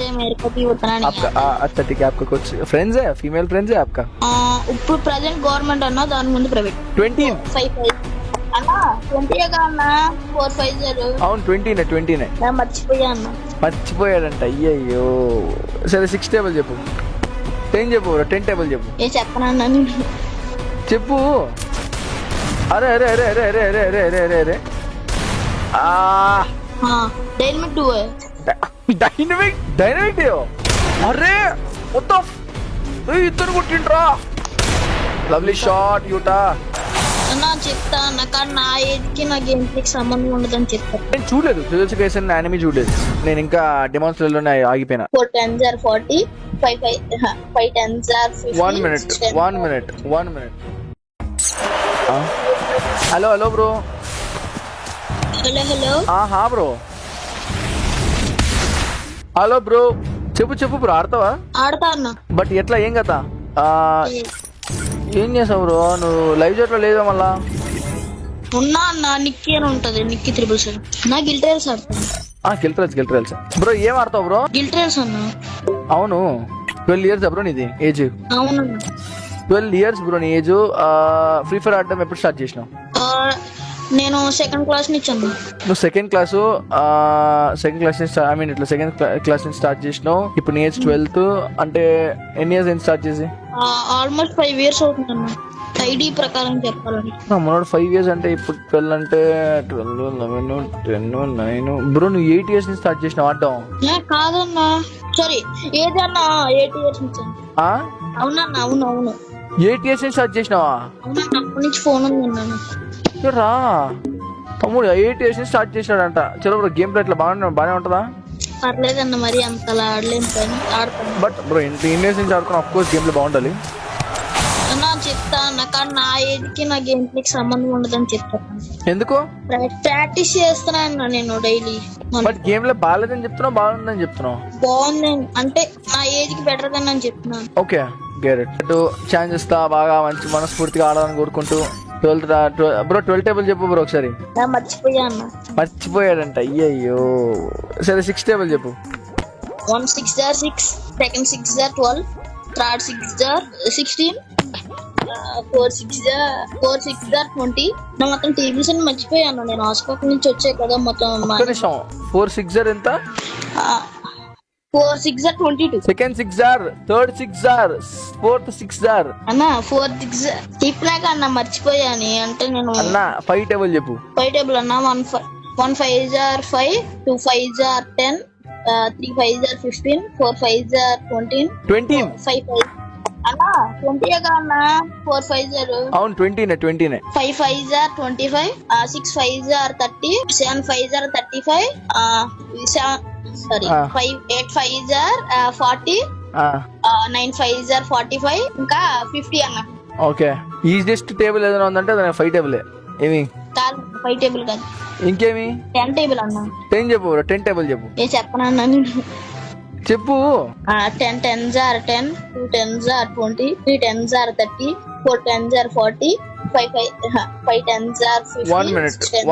से मेरे को भी उतना नहीं आपका आता। अच्छा ठीक है, आपका कुछ फ्रेंड्स है, फीमेल फ्रेंड्स है आपका? ఇప్పుడు ప్రెసెంట్ గవర్నమెంట్ అన్న, దాని ముందు ప్రైవేట్. 20 5 అన్న 20 అన్న 450. అవును 20 నేను మర్చిపోయా అన్న. మర్చిపోయాడంట, అయ్యయ్యో. సరే 6 టేబుల్ చెప్పు. 10 చెప్పు బ్రో, 10 టేబుల్ చెప్పు. ఏ చెప్పనన్నా నేను. చెప్పు. అరే అరే అరే అరే అరే అరే అరే అరే అరే అరే డైనమిక్ 2 డైనమిక్ అరే మొత్తం ఇద్దరు కొట్టిండ్రా. Lovely shot Utah. అన్న చెప్తా అన్న, కానీ నా ఏజ్ కి నా గేమ్ ప్లేకి సంబంధం ఉండదని చెప్తాను. నేను చూడలేదు, జుజుత్సు కైసెన్ యానిమే చూడలేదు నేను, ఇంకా డెమాన్స్ట్రేట్ లోనే ఆగిపోయినా. 4 10s are 40, 5 10s are 50. 1 minute. Hello hello bro. Hello హా బ్రో. హలో బ్రో, చెప్పు బ్రో, ఆడతావా? ఆడతా అన్న. బట్ ఎట్లా, ఏం కదా ఏం చేసావు బ్రో నువ్వు? లైవ్ చాట్ లో లేదా మళ్ళా? ఉన్నా అన్న, నిక్కీ అని ఉంటది, నిక్కీ 777. నా గిల్టరేల్స్ ఆడతాను. గిల్టరేల్స్ బ్రో. ఏం ఆడతావు బ్రో? గిల్టరేల్స్ అన్న. అవును 12 years బ్రో నీది ఏజ్? అవునన్న. 12 years బ్రో నీ ఏజ్. ఫ్రీ ఫైర్ ఆడటం ఎప్పుడు స్టార్ట్ చేసినావు? నేను సెకండ్ క్లాస్ నుంచి అన్నా. నువ్వు సెకండ్ క్లాస్ నుంచి ఐ మీన్ ఇట్లా సెకండ్ క్లాస్ నుంచి స్టార్ట్ చేసినావు. ఇప్పుడు నీ ఏజ్ 12th అంటే ఎన్ని ఇయర్స్ అయింది స్టార్ట్ చేసి? ఆల్మోస్ట్ 5 years అవుతుందన్న ఐడి ప్రకారం చెప్పాలని. మనోడు 5 years అంటే ఇప్పుడు 12 అంటే 12 11 10 9 బ్రో. నువ్వు 8 years నుంచి స్టార్ట్ చేసినావు ఆడటం? కాదన్నా, సారీ ఏదన్నా 8 years నుంచి. అవునన్నా, అవును 8 years నుంచి స్టార్ట్ చేసినావా? అవునన్నా, అప్పటి నుంచి ఫోన్ ఉంది రా తమ్ముడు. 8 years నుంచి స్టార్ట్ చేసినాడంట. చలో బ్రో, గేమ్ ప్లే ఇట్లా బాగానే ఉంటుందా? పర్లేదన్న, మరి అంతలా ఆడలేను కానీ ఆడతాను. బట్ బ్రో ఇండియన్స్ నుంచి ఆడుతున్నా, ఆఫ్ కోర్స్ గేమ్ ప్లే బాగుండాలి అన్నా చెప్తా అన్న, కానీ నా ఏజ్ కి నా గేమ్ ప్లేకి సంబంధం ఉండదని చెప్తాను. ఎందుకు? ప్రాక్టీస్ చేస్తున్నా నేను డైలీ. బట్ గేమ్ లో బాగాలేదని చెప్తున్నావు, బాగుందని చెప్తున్నావు? బాగుంది అంటే నా ఏజ్ కి బెటర్ గా నేను చెప్తున్నాను. ఓకే గెట్ ఛాన్స్ ఇస్తా, బాగా మంచి మనస్ఫూర్తిగా ఆడాలని కోరుకుంటూ. 12 బ్రో 12 టేబుల్ చెప్పు బ్రో ఒకసారి. మర్చిపోయా అన్న. మర్చిపోయాడంట, అయ్యయ్యో. సరే 6 టేబుల్ చెప్పు. 1 6 are 6, 2 6 are 12, 3 6 are 16, 4 6 are 20. నా మొత్తం టేబుల్స్ అని మర్చిపోయాను. నేను హాస్పిటల్ నుంచి వచ్చాయి కదా మొత్తం. 4 6 ఎంత? 4 6 are 22. Second 6 are, third 6 are, fourth 6 are. అన్న 4 6 చెప్పినాక అన్న మర్చిపోయాను. అంటే నేను అన్న 5 టేబుల్ చెప్పు. 5 టేబుల్ అన్న. 1 5s are 5, 2 5s are 10, 3 5s are 15, 4 5s are 20. 5 అన్న 20 అన్న. 4 5s are అవును 20 5 5s are 25, 6 5s are 30, 7 5s are 35, 8 5s are 40, 9 5s are 45, ఇంకా 50 అన్న. ఓకే, ఈజియెస్ట్ టేబుల్ ఏదైనా ఉందంటే దాని 5 టేబుల్. ఏమి కాదు 5 టేబుల్ కాదు, ఇంకేమి? 10 టేబుల్ అన్న. 10 చెప్పు, 10 టేబుల్ చెప్పు. చెప్పనన్నా నేను. చెప్పు. 10 10s are 10, 2 10s are 20, 3 10s are 30, 4 10s are 40, 5 10s are 50.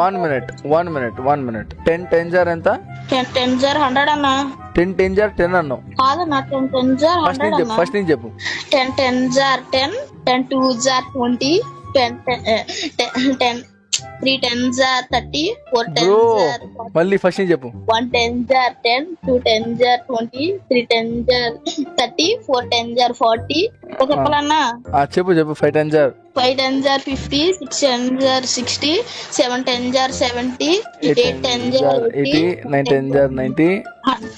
1 minute. 10 10s are ఎంత? 10 10s are 100 అన్న. 10 10s are 10 అన్నావు. కాదన్నా 10 10s are 100 అన్న. ఫస్ట్ నుంచి చెప్పు. 10 10s are 10, 10 2s are 20, 10 3 10s are 30, 4 10s are 40. మళ్ళీ ఫస్ట్ నుంచి చెప్పు. 1 10s are 10, 2 10s are 20, 3 10s are 30, 4 10s are 40. చెప్పాలన్నా? చెప్పు 5 10s are. 5 10s are 50, 6 10s are 60, 7 10s are 70, 8 10s are 80, 9 10s are 90,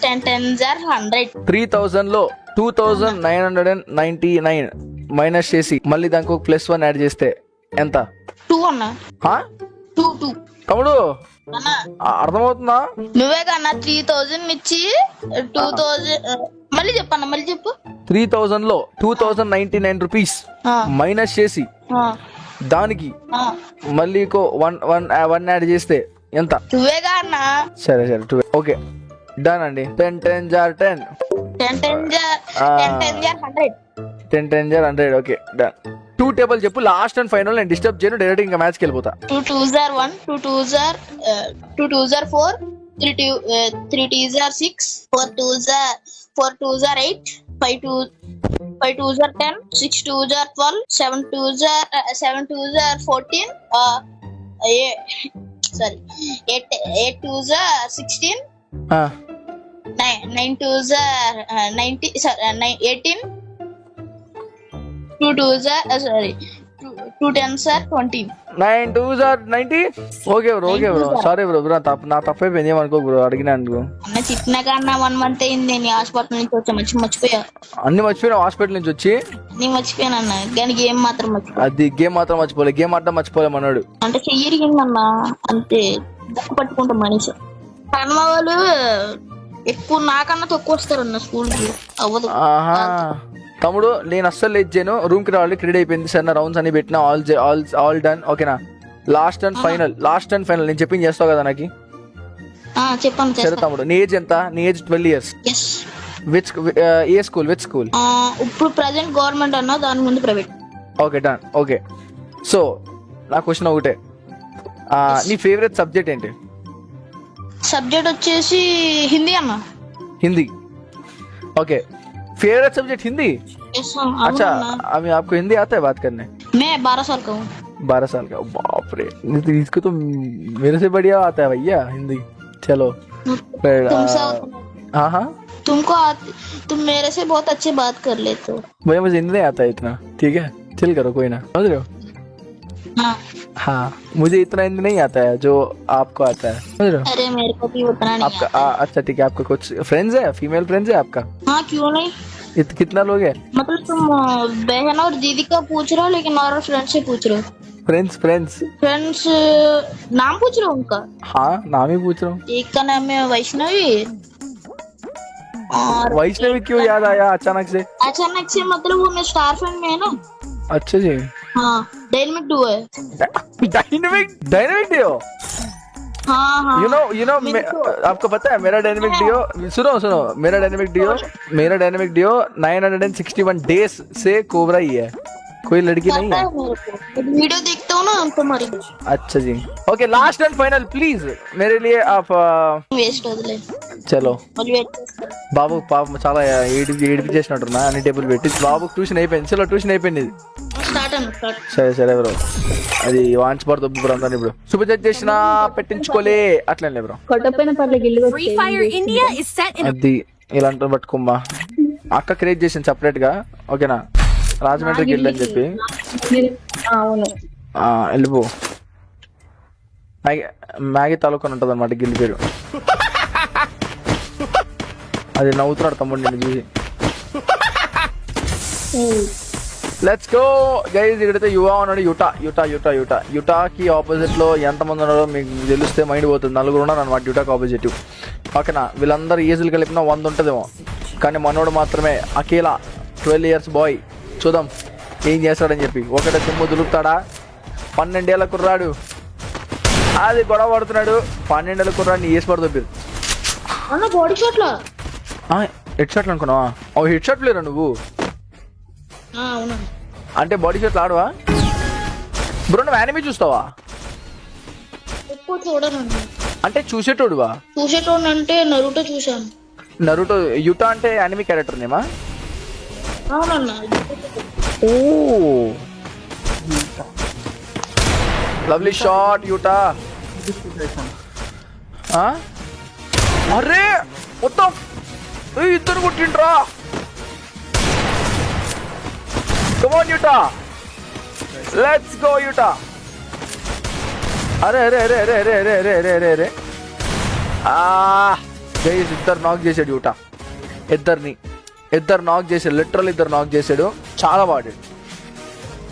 10 10s are 100. 3000 లో 2999 minus చేసి మళ్ళీ దానికి ఒక +1 యాడ్ చేస్తే ఎంత? 2 అన్న. 2 తమ్ముడు అన్న అర్థమవుతుందా? నువ్వే కన్నా 3000 ఇచ్చి 2000 మళ్ళీ చెప్పు. 3000 లో 2099 రూపీస్ మైనస్ చేసి దానికి మళ్ళీ 1 యాడ్ చేస్తే ఎంత? నువ్వేగా అన్న. సరే 2. ఓకే డన్ అండి. 10 10s are 10, 10 10s are 100. 10 10s are 100. Okay done. 2 table చెప్పు, లాస్ట్ అండ్ ఫైనల్. నేను డిస్టర్బ్ చేయను, డైరెక్ట్ ఇంకా మ్యాచ్కి వెళ్ళిపోతా. 2 2s are 1, 2 2s are 4, 3 2s are 6, 4 2s are 4 2s are 8, 5 2s are 10, 6 2s are 12, 7 2s are 14, 8 2s are 16, 9 2s are 18, 2 2s are 2 10s are 20. 9 2s are 90. Okay bro sorry bro నా తప్పైపోయింది ఏమనుకో bro అడిగినందుకు. అన్న చిట్న కన్నా 1 month అయింది నేను hospital నుంచి వచ్చా మర్చిపోయా. అన్ని మర్చిపోయినా హాస్పిటల్ నుంచి వచ్చి? నేను మర్చిపోయాను అన్న, కానీ గేమ్ మాత్రం మర్చిపోయా. అది గేమ్ మాత్రం మర్చిపోలే, గేమ్ ఆడడం మర్చిపోలే అన్నాడు. అంటే చెయ్యిరిగిందన్న అంతే, దక్కు పట్టుకుంటాం మనిషి. కర్మ వాళ్ళు ఎక్కువ నాకన్నా తక్కువ వస్తారన్న స్కూల్ కి, అవ్వదు. తమ్ముడు నేను అస్సలు లేట్ చేయను, రూమ్ కి రావాలి, క్రెడిట్ అయిపోయింది సార్, నా రౌండ్స్ అన్ని పెట్టినా, ఆల్ డన్ ఓకేనా. లాస్ట్ అండ్ ఫైనల్ నేను చెప్పింది చేస్తావు కదా నాకు? చెప్పాను సరే తమ్ముడు, నీ ఏజ్ ఎంత? నీ ఏజ్ 12 years. Which school? ఇప్పుడు ప్రెసెంట్ గవర్నమెంట్ అన్న, దాని ముందు private. Okay done. Okay so నా క్వశ్చన్ ఒకటే, నీ ఫేవరెట్ సబ్జెక్ట్ ఏంటి? సబ్జెక్ట్ వచ్చేసి హిందీ అన్న. Hindi, okay. Favourite subject Hindi? अच्छा, अभी आपको हिंदी आता है बात करने? मैं 12 साल का हूँ. 12 साल का, बाप रे, इसको तो मेरे से बढ़िया आता है भैया हिंदी. चलो हाँ तुम मेरे से बहुत अच्छे बात कर लेते हो भैया, मुझे हिंदी नहीं आता है इतना, ठीक है चिल करो, कोई ना, समझ रहे हो? हाँ मुझे इतना हिंदी नहीं आता है जो आपको आता है, समझ रहे हो? अरे मेरे को भी उतना नहीं आपका आता। अच्छा ठीक है, आपका कुछ फ्रेंड्स है, फीमेल फ्रेंड्स है आपका? हाँ क्यों नहीं, कितना लोग है? मतलब तुम बहन और दीदी का पूछ रहे हो, लेकिन और फ्रेंड से पूछ रहे हो? फ्रेंड्स नाम पूछ रहे हो उनका? हाँ नाम ही पूछ रहा हूँ. एक का नाम है वैष्णवी. और वैष्णवी क्यों याद आया अचानक से? मतलब वो मेरे स्टार फैन में है ना. अच्छा जी. हाँ डायनेमिक डुओ है. Dynamic Duo. हाँ you know आपको पता है मेरा डायनेमिक डियो, सुनो मेरा डायनेमिक डियो 961 डेज से कोबरा ही है, कोई लड़की नहीं है. वीडियो देखता हूँ ना तुम्हारी. अच्छा जी okay, last and final please मेरे लिए आप वेस्ट వదిలే. చలో బాబు పాప చాలా ఏడిపి చేసినట్టున్నా, అన్ని టేబుల్ పెట్టి బాబు ట్యూషన్ అయిపోయింది. చలో ట్యూషన్ అయిపోయింది. సరే బ్రో, అది వాంచ్ పడుతుంది బ్రో అంతా. ఇప్పుడు సూపర్ చాట్ చేసినా పెట్టించుకోలే అట్లా బ్రో, అది ఇలాంటి పట్టుకోమ్మా. అక్క క్రియేట్ చేసింది సెపరేట్ గా, ఓకేనా, రాజమండ్రి గిల్డ్ అని చెప్పి. వెళ్ళిపో, మ్యాగీ తాలూకా ఉంటుంది అనమాట గిల్డ్ పేరు. అది నవ్వుతున్నాడు తమ్ముడు నేను చూసి. Let's go guys. ఇక్కడైతే యువా ఉన్నాడు, యుటాకి ఆపోజిట్ లో ఎంతమంది ఉన్నారో మీకు తెలిస్తే మైండ్ పోతుంది. 4 ఉన్నారు అనమాట యుటాకి ఆపోజిట్, ఓకేనా. వీళ్ళందరూ ఏజ్లు కలిపినా 100 ఉంటుందేమో, కానీ మనోడు మాత్రమే అకేలా 12 years బాయ్. చూద్దాం ఏం చేస్తాడని చెప్పి. ఒకటే తిమ్ము దులుపుతాడా? 12 ఏళ్ల కుర్రాడు, అది గొడవ పడుతున్నాడు. 12 ఏళ్ల కుర్రాడిని వేసి పడుతుంది. హెడ్ షాట్లు అనుకున్నావా? హెడ్ షాట్ లేరా నువ్వు? అంటే బాడీ షాట్లు ఆడవా బ్రో? నువ్వు యానిమే చూస్తావా? అంటే చూసేటోడువా? చూసేటోడు అంటే నరుటో చూసాను. నరుటో యుటా అంటే యానిమే క్యారెక్టర్ నేమా? అవునన్నా. Oh lovely shot Yuta. అరే మొత్తం ఇద్దరు కొట్టిండ్రా. Come on Utah, let's go Utah. అరే గైస్ ఇద్దరు నాక్ చేశాడు యూటా. ఇద్దరు నాక్ చేశాడు, లిటరల్ ఇద్దరు నాక్ చేశాడు. చాలా బాగుంది,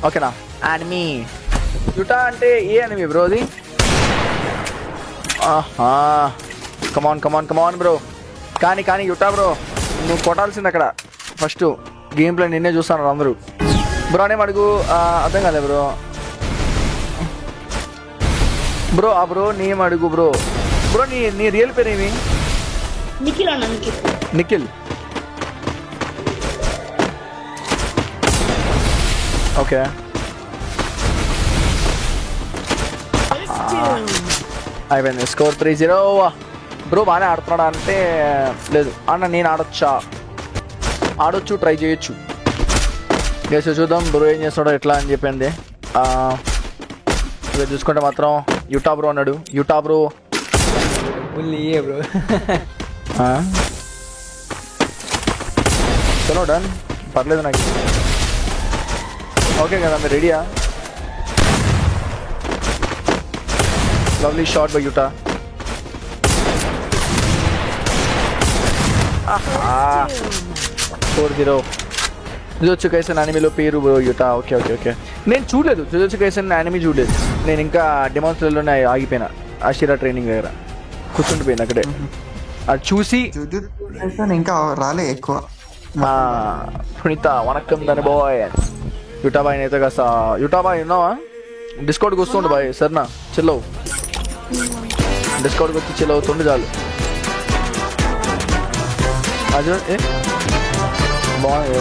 ఓకేనా. యానిమీ యూటా అంటే ఏ యానిమీ బ్రో అది? కమాన్ బ్రో. కానీ యూటా బ్రో నువ్వు కొట్టాల్సింది అక్కడ. ఫస్ట్ గేమ్ ప్లే నిన్నే చూస్తాను అందరూ. బ్రో నేమ్ అడుగు, అర్థం కాలే బ్రో. బ్రో నేమ్ అడుగు బ్రో. నీ రియల్ పేరు ఏమి? నిఖిల్. ఓకే అయిపోయింది. స్కోర్ 3-0. బ్రో బాగానే ఆడుతున్నాడా అంటే లేదు అన్న, నేను ఆడొచ్చా? ఆడొచ్చు, ట్రై చేయొచ్చు. గైస్ చూద్దాం బ్రో ఏం చేస్తాడో ఎట్లా అని చెప్పింది. ఇక చూసుకుంటే మాత్రం యూటా బ్రో అన్నాడు. యూటా బ్రో బ్రో చలో డన్, పర్లేదు నాకు. ఓకే కదా మీరు రెడీయా? Lovely shot by Yuta. 4-0. Jujutsu Kaisen యానిమేలో పేరు bro Yuta. Okay okay okay, నేను చూడలేదు జుజుత్సు కైసెన్ యానిమే చూడలేదు. నేను ఇంకా డెమాన్స్ట్రేషన్లోనే ఆగిపోయినా, ఆషిరా ట్రైనింగ్ దగ్గర కూర్చుండిపోయినా అక్కడే. అది చూసి ఇంకా రాలే ఎక్కువ. పునీత వనక్కం దాని బాయ్ యూటా బాయ్ అయితే కాస్త. యూటా బాయ్ ఉన్నావా? డిస్కౌంట్కి వస్తుండు బాయ్. సరేనా చిల్లవు, డిస్కౌంట్కి వచ్చి చిల్ అవుతుండే చాలు. అది బాగుంది.